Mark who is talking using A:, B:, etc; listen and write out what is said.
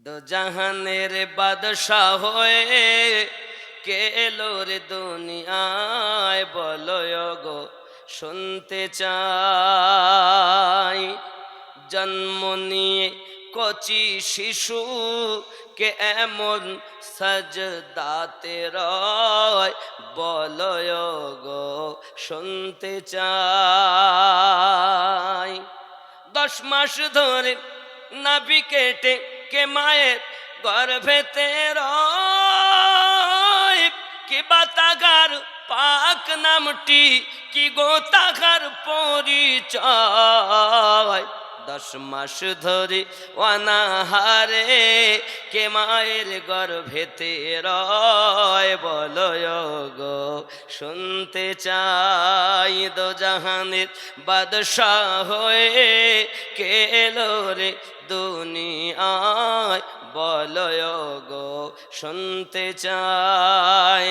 A: দো জাহানের বাদশাহ হয়ে কে এলো রে দুনিয়ায়, বলো গো শুনতে চাই। জন্ম নিয়ে কচি শিশু কে এমন সাজদাতে রয়, বলো গো শুনতে চাই। 10 মাস ধরে নাভি কেটে কে মায়ের গর্ভেতে রয়, কি বা তাগার পাক নামটি, কি গো তাগার পরিচয়। 10 মাস ধরে অনাহারে কে মায়ের গর্ভেতে রয়, বলো গো শুনতে চাই। দো জাহানের বাদশাহ হয়ে কে এলো রে দুনিয়ায়, বলো গো শুনতে চাই।